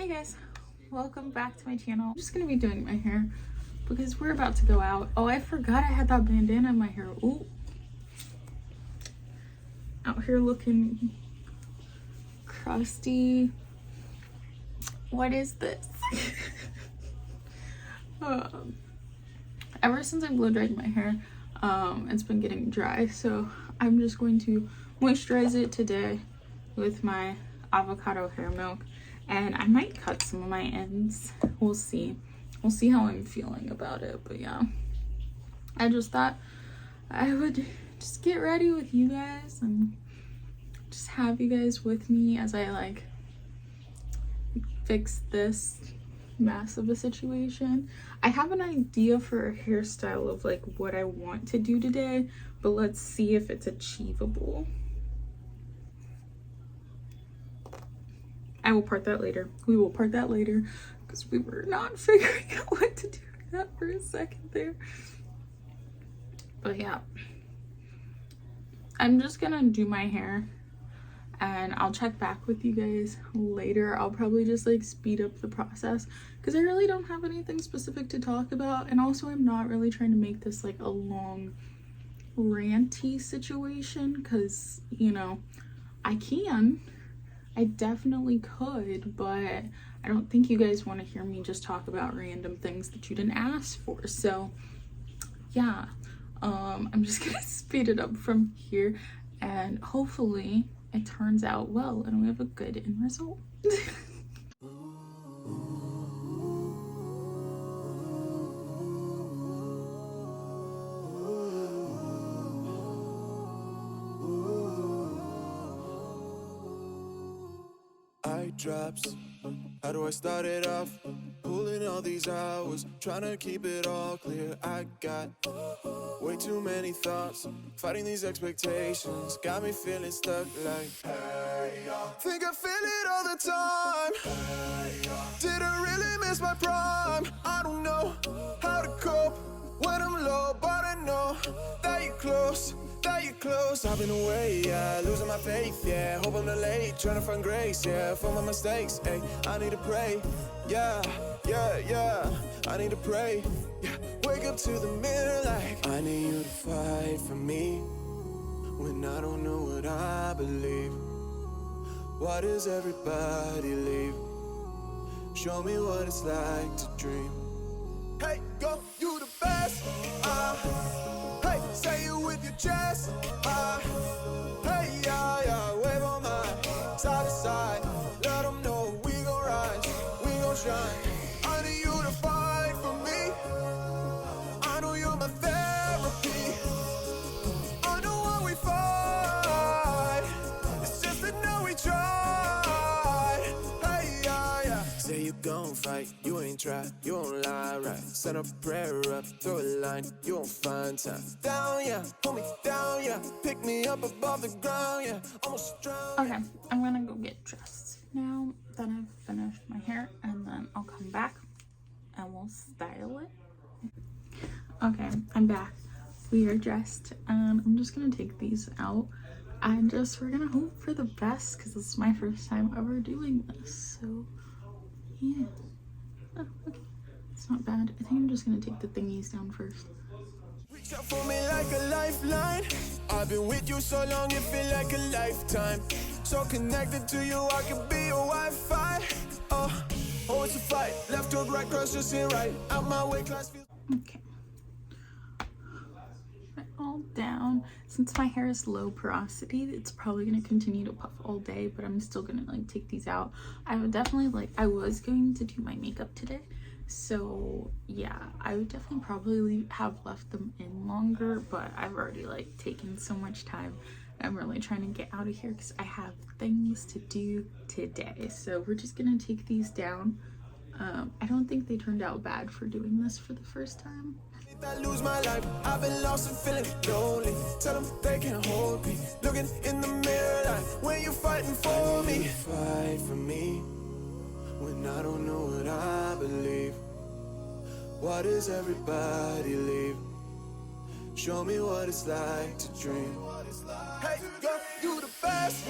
guys, welcome back to my channel. I'm just gonna be doing my hair because we're about to go out. Oh, I forgot I had that bandana in my hair. Ooh, out here looking crusty. What is this? Ever since I blow dried my hair, it's been getting dry, so I'm just going to moisturize it today with my avocado hair milk, and I might cut some of my ends. We'll see how I'm feeling about it. But yeah, I just thought I would just get ready with you guys and just have you guys with me as I like fix this mess of a situation. I have an idea for a hairstyle of like what I want to do today, but let's see if it's achievable. I will part that later. We will part that later because we were not figuring out what to do with that for a second there. But yeah, I'm just gonna do my hair and I'll check back with you guys later. I'll probably just like speed up the process because I really don't have anything specific to talk about, and also I'm not really trying to make this like a long ranty situation because, you know, I definitely could, but I don't think you guys want to hear me just talk about random things that you didn't ask for. So yeah, I'm just gonna speed it up from here and hopefully it turns out well and we have a good end result. Eye drops, how do I start it off? Pulling all these hours, trying to keep it all clear. I got way too many thoughts, fighting these expectations. Got me feeling stuck like, hey, think I feel it all the time. Hey, did I really miss my prime? I don't know how to cope when I'm low, but I know that you're close. I've been away, yeah, losing my faith, yeah. Hope I'm not late, trying to find grace, yeah. For my mistakes, hey, I need to pray, yeah. I need to pray, yeah. Wake up to the mirror like I need you to fight for me when I don't know what I believe. Why does everybody leave? Show me what it's like to dream. Hey, go, you the best. Hey, say it with your chest. Hey, yeah, wave on my side to side. Let them know we gon' rise, we gon' shine. I need you to fight for me. I know you're my therapy. I know why we fight. It's just that now we try. Hey, yeah. Say you gon' fight, you ain't try, you won't lie, right? Send a prayer up, throw a line, you won't find time. Down, yeah, hold me down, yeah. Pick me up above the ground, yeah. Almost drown. Okay, I'm gonna go get dressed now that I've finished my hair, and then I'll come back and we'll style it. Okay, I'm back. We are dressed, and I'm just gonna take these out and we're gonna hope for the best because this is my first time ever doing this. So yeah. Oh, okay. It's not bad. I think I'm just gonna take the thingies down first. Reach out for me like a lifeline. I've been with you so long, it feel like a lifetime. So connected to you, I could be your Wi-Fi. Oh, it's a fight. Left or right, cross, just here, right. Out my way, class feels. Okay. Right, all down. Since my hair is low porosity, it's probably gonna continue to puff all day, but I'm still gonna like take these out. I would definitely I was going to do my makeup today, so yeah, I would definitely probably have left them in longer, but I've already like taken so much time. I'm really trying to get out of here because I have things to do today. So we're just gonna take these down. I don't think they turned out bad for doing this for the first time. I lose my life, I've been lost and feeling lonely. Tell them they can't hold me. Looking in the mirror like when you're fighting for me. Fight for me when I don't know what I believe. Why does everybody leave? Show me what it's like to dream. Hey, girl, you the best.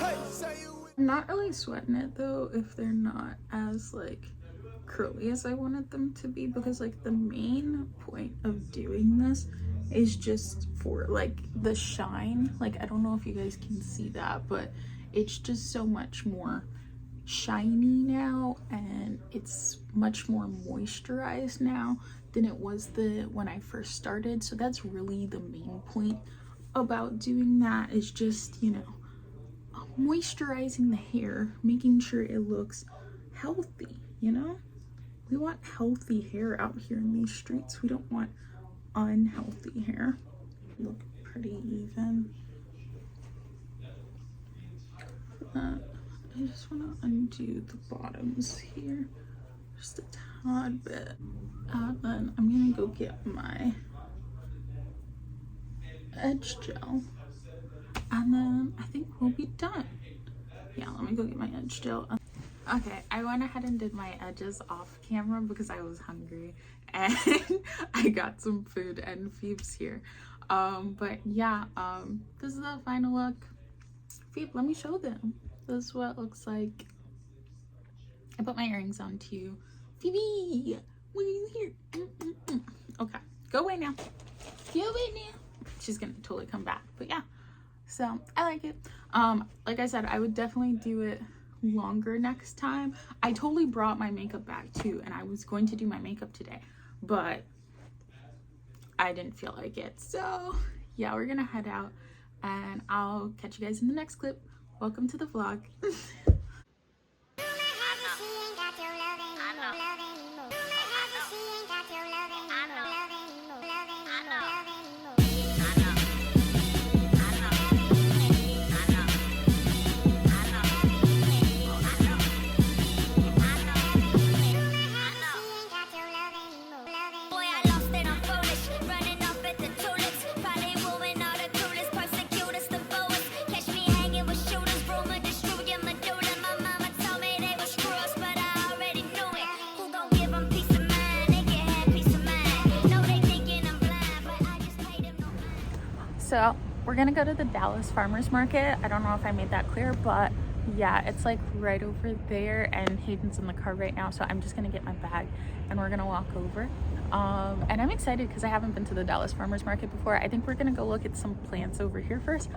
Hey, say you with I'm not really sweating it though if they're not as like curly as I wanted them to be, because like the main point of doing this is just for like the shine. Like I don't know if you guys can see that, but it's just so much more shiny now, and it's much more moisturized now than it was when I first started. So that's really the main point about doing that, is just, you know, moisturizing the hair, making sure it looks healthy, you know? We want healthy hair out here in these streets. We don't want unhealthy hair. Look pretty even. I just want to undo the bottoms here just a tad bit. And then I'm gonna go get my edge gel, and then I think we'll be done. Yeah, let me go get my edge gel. Okay, I went ahead and did my edges off camera because I was hungry, and I got some food and Phoebe's here. But yeah, this is the final look. Phoebe, let me show them. This is what it looks like. I put my earrings on too. Phoebe, when are you here? Okay, go away now. Go away now. She's gonna totally come back. But yeah, so I like it. Like I said, I would definitely do it longer next time. I totally brought my makeup bag too, and I was going to do my makeup today, but I didn't feel like it. So yeah, we're gonna head out, and I'll catch you guys in the next clip. Welcome to the vlog. So we're gonna go to the Dallas Farmers Market. I don't know if I made that clear, but yeah, it's like right over there, and Hayden's in the car right now, so I'm just gonna get my bag and we're gonna walk over. And I'm excited because I haven't been to the Dallas Farmers Market before. I think we're gonna go look at some plants over here first.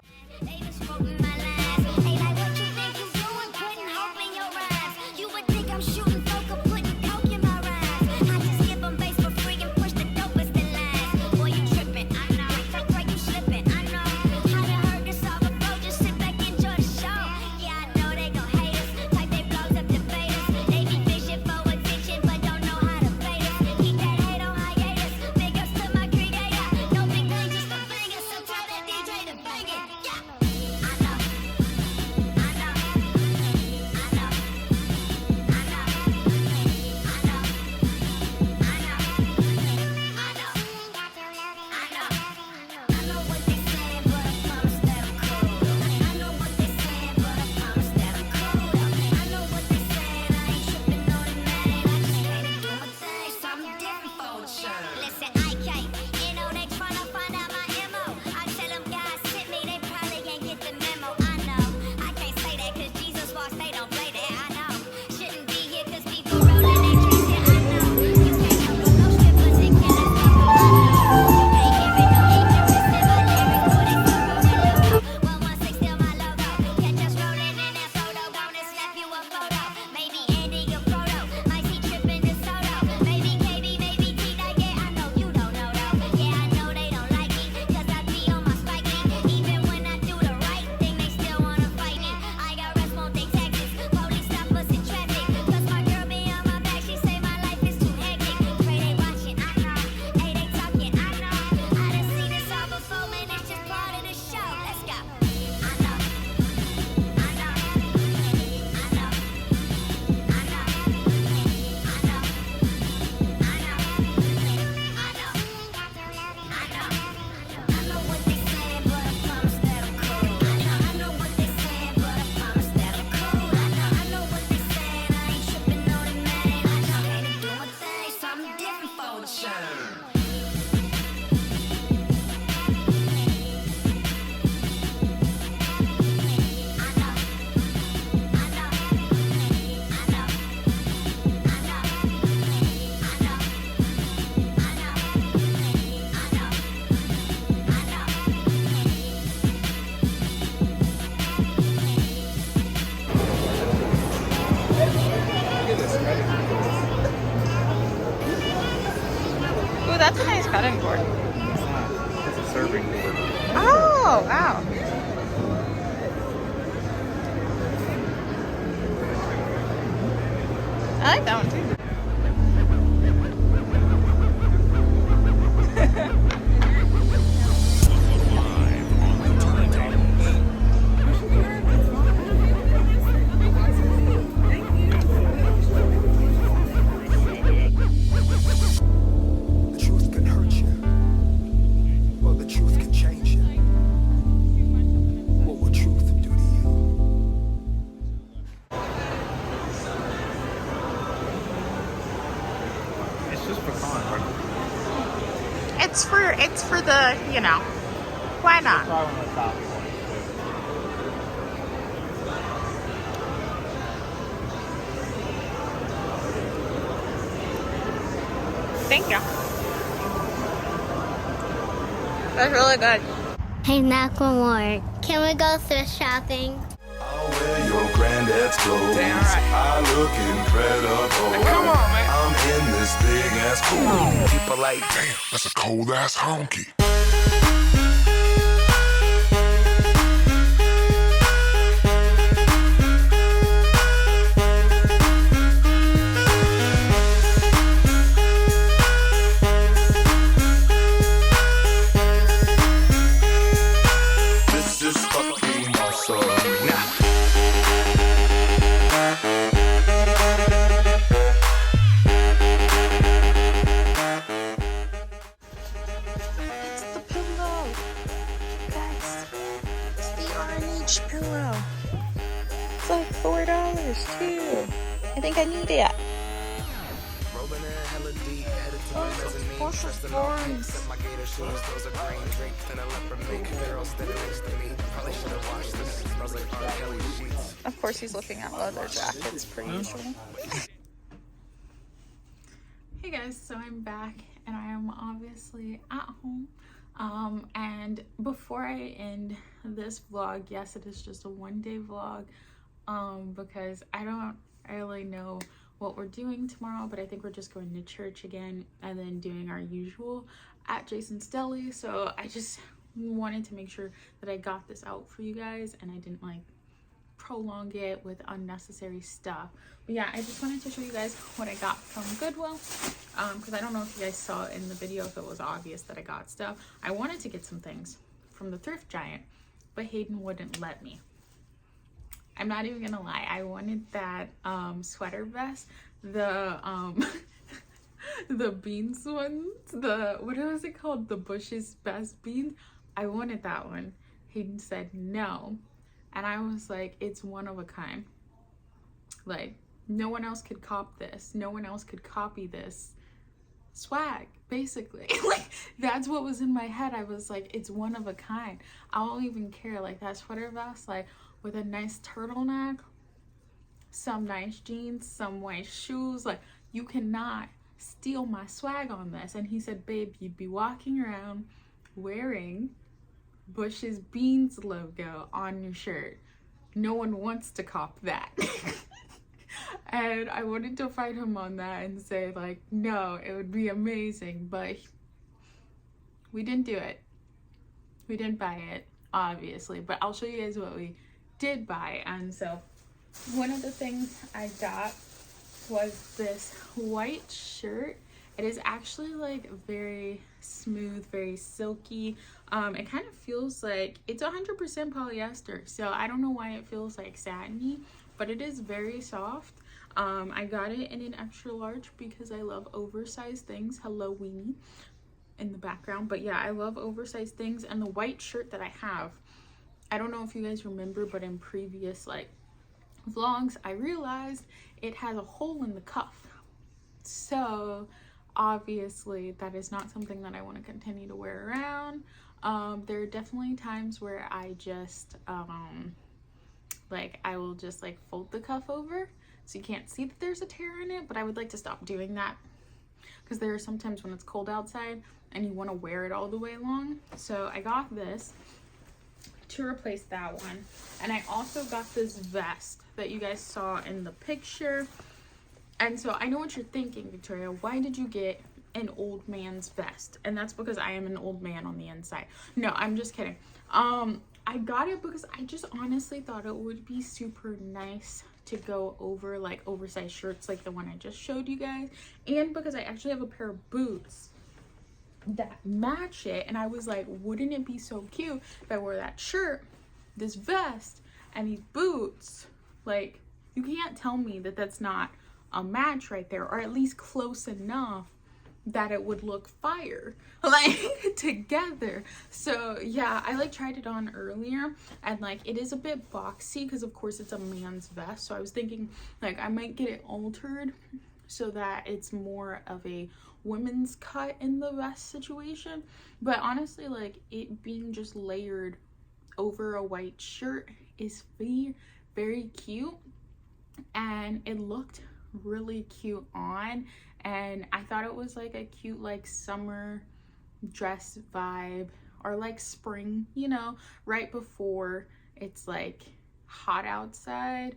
cutting board. It's not. It's a serving board. Oh, wow. I like that one too. The truth can hurt you. Well, the truth can change you. What will truth do to you? It's just pecan, right? It's for the, you know, why not? Try one of the topping ones Thank you. That's really good. Hey, Macklemore, can we go thrift shopping? I'll wear your granddad's clothes. Damn right. I look incredible. Come on, man. I'm in this big ass pool. People like, Damn, that's a cold ass honky. This is fucking awesome. It's the pillow. Guys, it's the orange pillow. It's like $4 too. I think I need it. rolling in hella deep, headed to my mezzanine. Trust in all things, except my gator shoes. Those are green draped in a leopard mink. Girl standing next to me. Probably should have washed this. Smells like R. Kelly sheets. Of course, he's looking at leather jackets per usual. Hey guys, so I'm back and I am obviously at home. And before I end this vlog, yes, it is just a one-day vlog, because I don't really know what we're doing tomorrow, but I think we're just going to church again and then doing our usual at Jason's Deli. So I just wanted to make sure that I got this out for you guys and I didn't like prolong it with unnecessary stuff. But yeah, I just wanted to show you guys what I got from Goodwill, because I don't know if you guys saw in the video if it was obvious that I got stuff. I wanted to get some things from the Thrift Giant, but Hayden wouldn't let me. I'm not even gonna lie, I wanted that sweater vest, the the beans ones, what was it called, the Bush's Best Beans. I wanted that one. Hayden said no, and I was like, it's one of a kind. Like, no one else could cop this, no one else could copy this swag, basically. Like, that's what was in my head. I was like, it's one of a kind. I don't even care. Like, that sweater vest, like with a nice turtleneck, some nice jeans, some white shoes, like, you cannot steal my swag on this. And he said, babe, you'd be walking around wearing Bush's Beans logo on your shirt. No one wants to cop that. And I wanted to fight him on that and say, like, no, it would be amazing, but we didn't do it. We didn't buy it, obviously, but I'll show you guys what we did buy. And so one of the things I got was this white shirt. It is actually like very smooth, very silky. It kind of feels like it's 100% polyester, so I don't know why it feels like satiny, but it is very soft. I got it in an extra large because I love oversized things. Hello, Weenie in the background. But yeah, I love oversized things. And the white shirt that I have, I don't know if you guys remember, but in previous like vlogs, I realized it has a hole in the cuff. So obviously that is not something that I want to continue to wear around. There are definitely times where I just like I will just like fold the cuff over so you can't see that there's a tear in it, but I would like to stop doing that because there are some times when it's cold outside and you want to wear it all the way along. So I got this to replace that one, and I also got this vest that you guys saw in the picture. And so I know what you're thinking, Victoria, why did you get an old man's vest, and that's because I am an old man on the inside. No, I'm just kidding. I got it because I just honestly thought it would be super nice to go over like oversized shirts like the one I just showed you guys, and because I actually have a pair of boots that match it, and I was like, wouldn't it be so cute if I wore that shirt, this vest, and these boots? Like, you can't tell me that that's not a match right there, or at least close enough that it would look fire like together. So yeah, I like tried it on earlier, and like it is a bit boxy because of course it's a man's vest, so I was thinking like I might get it altered so that it's more of a women's cut in the vest situation. But honestly, like it being just layered over a white shirt is very, very cute, and it looked really cute on, and I thought it was like a cute like summer dress vibe, or like spring, you know, right before it's like hot outside,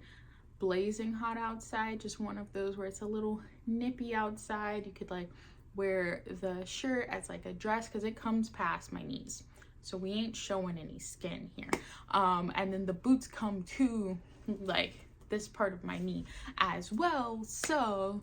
blazing hot outside. Just one of those where it's a little nippy outside. You could like wear the shirt as like a dress because it comes past my knees, so we ain't showing any skin here. And then the boots come to like this part of my knee as well, so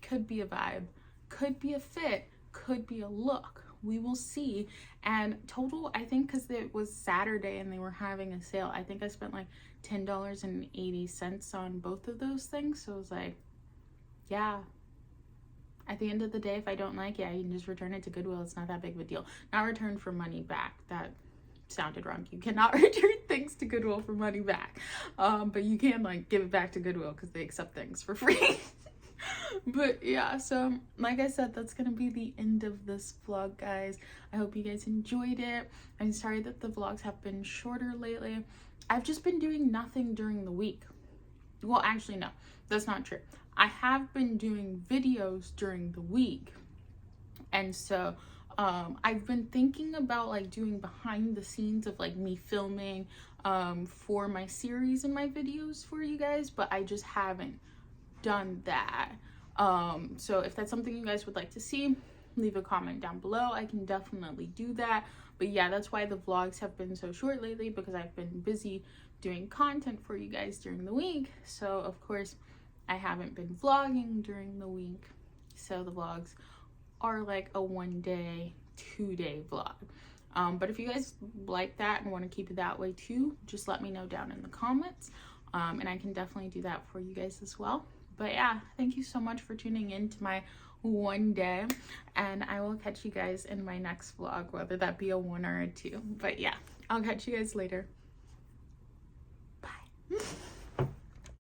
could be a vibe, could be a fit, could be a look. We will see. And total, I think because it was Saturday and they were having a sale, I think I spent like $10.80 on both of those things. So I was like, yeah, at the end of the day, if I don't like it, I can just return it to Goodwill. It's not that big of a deal. Not return for money back. That sounded wrong. You cannot return things to Goodwill for money back. But you can like give it back to Goodwill because they accept things for free. But yeah, so like I said, that's gonna be the end of this vlog, guys. I hope you guys enjoyed it. I'm sorry that the vlogs have been shorter lately. I've just been doing nothing during the week. Well, actually, no, that's not true. I have been doing videos during the week, and so I've been thinking about like doing behind the scenes of like me filming for my series and my videos for you guys, but I just haven't done that. So if that's something you guys would like to see, leave a comment down below. I can definitely do that. But yeah, that's why the vlogs have been so short lately, because I've been busy doing content for you guys during the week. So of course I haven't been vlogging during the week, so the vlogs are like a 1 day, 2 day vlog. But if you guys like that and want to keep it that way too, just let me know down in the comments, and I can definitely do that for you guys as well. But yeah, thank you so much for tuning in to my 1 day, and I will catch you guys in my next vlog, whether that be a 1 or a 2. But yeah, I'll catch you guys later. Bye.